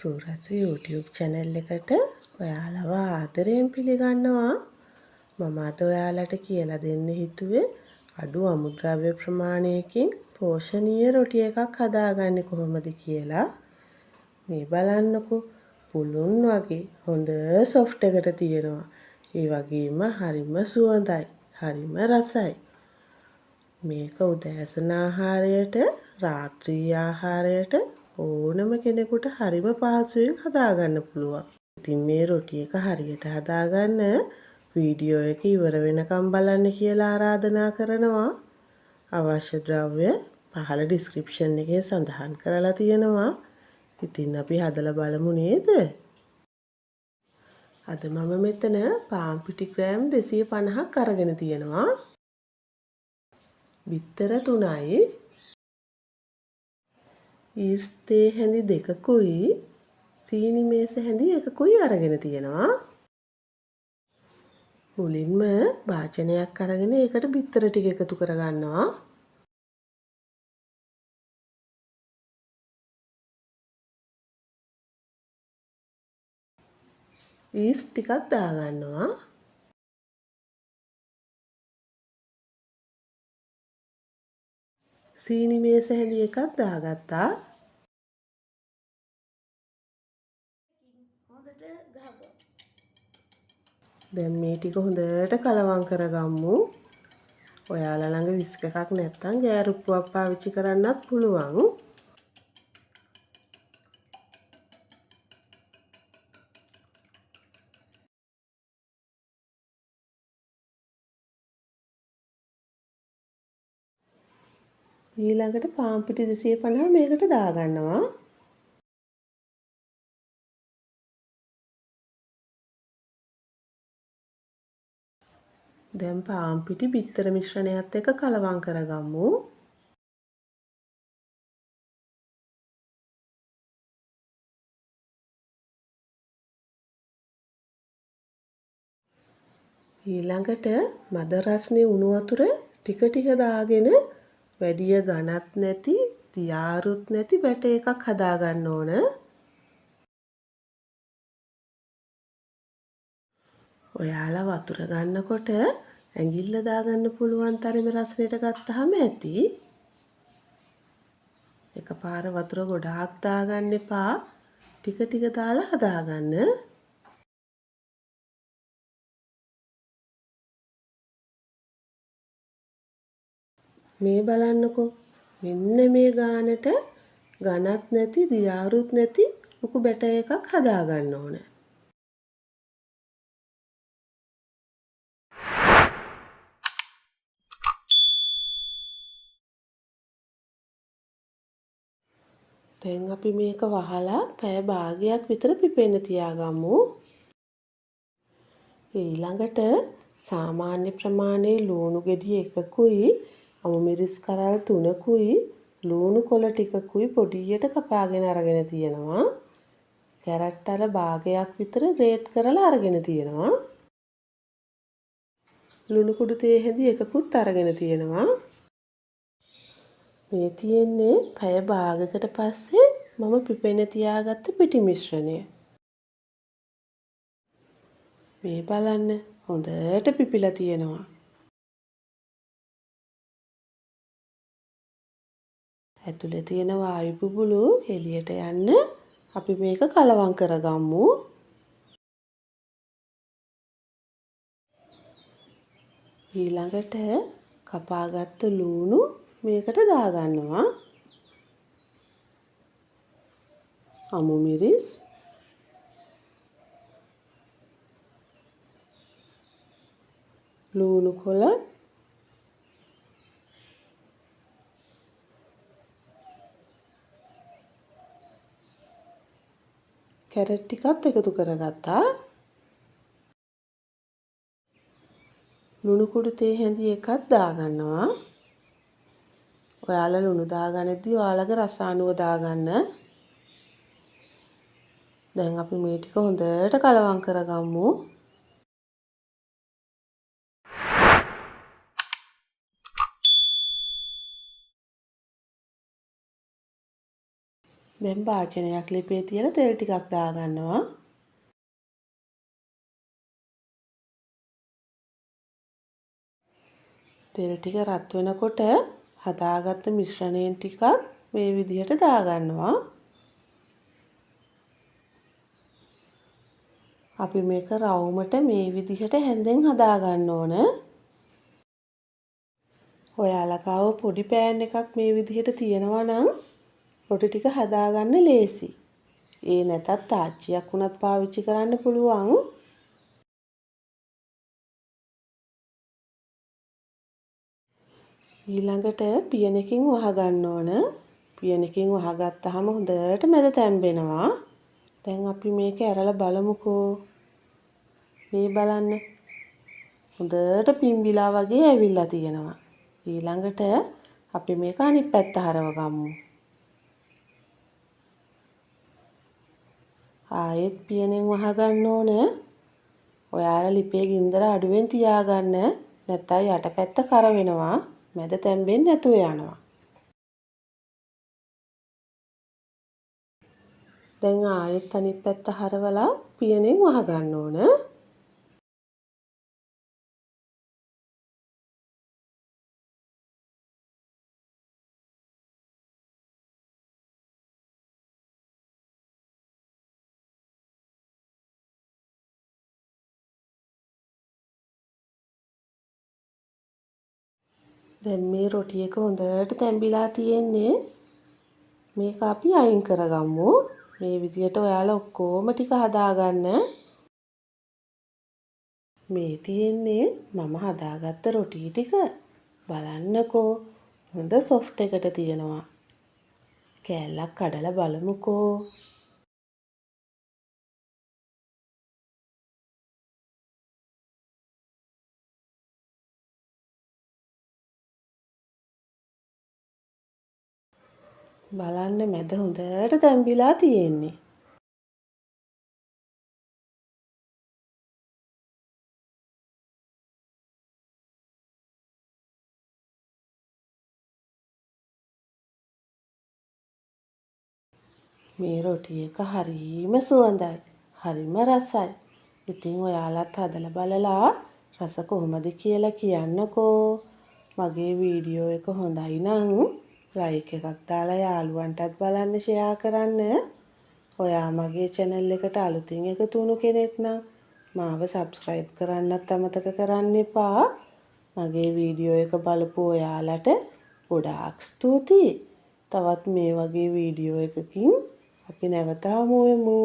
රූරස YouTube channel එකට ඔයාලව ආදරයෙන් පිළිගන්නවා. මම අද ඔයාලට කියලා දෙන්න හිතුවේ අඩු අමුද්‍රව්‍ය ප්‍රමාණයකින් පෝෂණීය රොටි එකක් හදාගන්නේ කොහොමද කියලා. මේ බලන්නකෝ, පුළුන් වගේ හොඳ soft එකට තියෙනවා. ඒ වගේම හරිම සුවඳයි, හරිම රසයි. මේක උදෑසන ආහාරයට, රාත්‍රී ආහාරයට ඕනම කෙනෙකුට හරිම පහසුවෙන් හදාගන්න පුළුවන්. ඉතින් මේ රොටි එක හරියට හදාගන්න වීඩියෝ එක ඉවර වෙනකම් බලන්න කියලා ආරාධනා කරනවා. අවශ්‍ය ද්‍රව්‍ය පහළ ඩිස්ක්‍රිප්ෂන් එකේ සඳහන් කරලා තියෙනවා. ඉතින් අපි හදලා බලමු නේද? අද මම මෙතන පාන් පිටි ග්‍රෑම් 250ක් අරගෙන තියෙනවා. බිත්තර 3යි, ඊස්ට් තේ හැඳි 2කුයි, සීනි මේස හැඳි 1කුයි අරගෙන තියෙනවා. මුලින්ම වාචනයක් අරගෙන ඒකට බිත්තර ටික එකතු කරගන්නවා. ඊස්ට් ටිකක් දාගන්නවා. සීනි මේස හැඳි එකක් දාගත්තා. දැන් මේ ටික හොඳට කලවම් කරගමු. ඔයාලා ළඟ විස්ක් එකක් නැත්නම් ගෑරුප්පුවක් පාවිච්චි කරන්නත් පුළුවන්. ඊළඟට පාන් පිටි 250 මේකට දාගන්නවා. දැන් පාන් පිටි බිත්තර මිශ්‍රණයත් එක්ක කලවම් කරගමු. ඊළඟට මද රස්නේ උණු වතුර ටික ටික දාගෙන වැඩිය ඝනත් නැති, දියාරුත් නැති බැටර් එකක් හදාගන්න ඕන. ඔයාලා වතුර ගන්නකොට ඇඟිල්ල දාගන්න පුළුවන් තරමේ රසණයට ගත්තාම ඇති. එකපාර වතුර ගොඩාක් දාගන්න එපා. ටික ටික දාලා හදාගන්න. මේ බලන්නකෝ. මෙන්න මේ ගානට ඝනත් නැති, දියාරුත් නැති ලොකු බැටර් එකක් හදාගන්න ඕන. දැන් අපි මේක වහලා පැය භාගයක් විතර පිපෙන්න තියාගමු. ඊළඟට සාමාන්‍ය ප්‍රමාණයේ ලුණු ගෙඩි 1කුයි, අමු මිරිස් කරල් 3කුයි, ලුණු කොළ ටිකකුයි පොඩියට කපාගෙන අරගෙන තියෙනවා. කැරට් අල භාගයක් විතර ග්‍රේට් කරලා අරගෙන තියෙනවා. ලුණු කුඩු තේ හැඳි 1කුත් අරගෙන තියෙනවා. මේ තියෙන්නේ පැය භාගයකට පස්සේ මම පිපෙන්න තියාගත්ත පිටි මිශ්‍රණය. මේ බලන්න හොඳට පිපිලා තියෙනවා. ඇතුලේ තියෙන වායු බුබුලු එළියට යන්න අපි මේක කලවම් කරගමු. ඊළඟට කපාගත්ත ලුණු මේකට දාගන්නවා. අමු මිරිස්, ලුණු කොළ, කැරට් ටිකත් එකතු කරගත්තා. ලුණු කුඩු තේ හැඳි එකක් දාගන්නවා. ඔයාලා ලුණු දාගන්නදී ඔයාලගේ රස අනුව දාගන්න. දැන් අපි මේ ටික හොඳට කලවම් කරගමු. දැන් භාජනයක් ලිපේ තියලා තෙල් ටිකක් දාගන්නවා. තෙල් ටික රත් වෙනකොට හදාගත්ත මිශ්‍රණයෙන් ටිකක් මේ විදිහට දාගන්නවා. අපි මේක රවුමට මේ විදිහට හැන්දෙන් හදාගන්න ඕන. ඔයාලා ගාව පොඩි පෑන් එකක් මේ විදිහට තියෙනවා නම් රොටි ටික හදාගන්න ලේසි. ඒ නැතත් තාච්චියක් උනත් පාවිච්චි කරන්න පුළුවන්. ඊළඟට පියනකින් වහගන්න ඕන. පියනකින් වහගත්තාම හොඳට මැද තැම්බෙනවා. දැන් අපි මේක ඇරලා බලමුකෝ. මේ බලන්න. හොඳට පිම්බිලා වගේ ඇවිල්ලා තියෙනවා. ඊළඟට අපි මේක අනිත් පැත්ත හරව ගමු. ආයෙත් පියනෙන් වහගන්න ඕන. ඔයාලා ලිපේ ගින්දර අඩුවෙන් තියාගන්න. නැත්නම් යටපැත්ත කර වෙනවා. මැද තැම්බෙන්නේ නැතුව යනවා. දැන් ආයෙත් අනිත් පැත්ත හරවලා පියනෙන් වහගන්න ඕන. දැන් මේ රොටි එක හොඳට තැම්බිලා තියෙන්නේ. මේක අපි අයින් කරගමු. මේ විදියට ඔයාලා ඔක්කොම ටික හදාගන්න. මේ තියෙන්නේ මම හදාගත්ත රොටි ටික. බලන්නකෝ. හොඳ සොෆ්ට් එකට තියෙනවා. කෑල්ලක් කඩලා බලමුකෝ. බලන්න මැද හොඳට තැම්බිලා තියෙන්නේ. මේ රොටි එක හරිම සුවඳයි. හරිම රසයි. ඉතින් ඔයාලත් හදලා බලලා රස කොහොමද කියලා කියන්නකෝ. මගේ වීඩියෝ එක හොඳයි නම් ලයික් එකක් දාලා යාළුවන්ටත් බලන්න ෂෙයා කරන්න. ඔයා මගේ channel එකට අලුතින් එකතු වුණු කෙනෙක් නම් මාව subscribe කරන්නත් අමතක කරන්න එපා. මගේ වීඩියෝ එක බලපු ඔයාලට ගොඩාක් ස්තුතියි. තවත් මේ වගේ වීඩියෝ එකකින් අපි නැවත හමු වෙමු.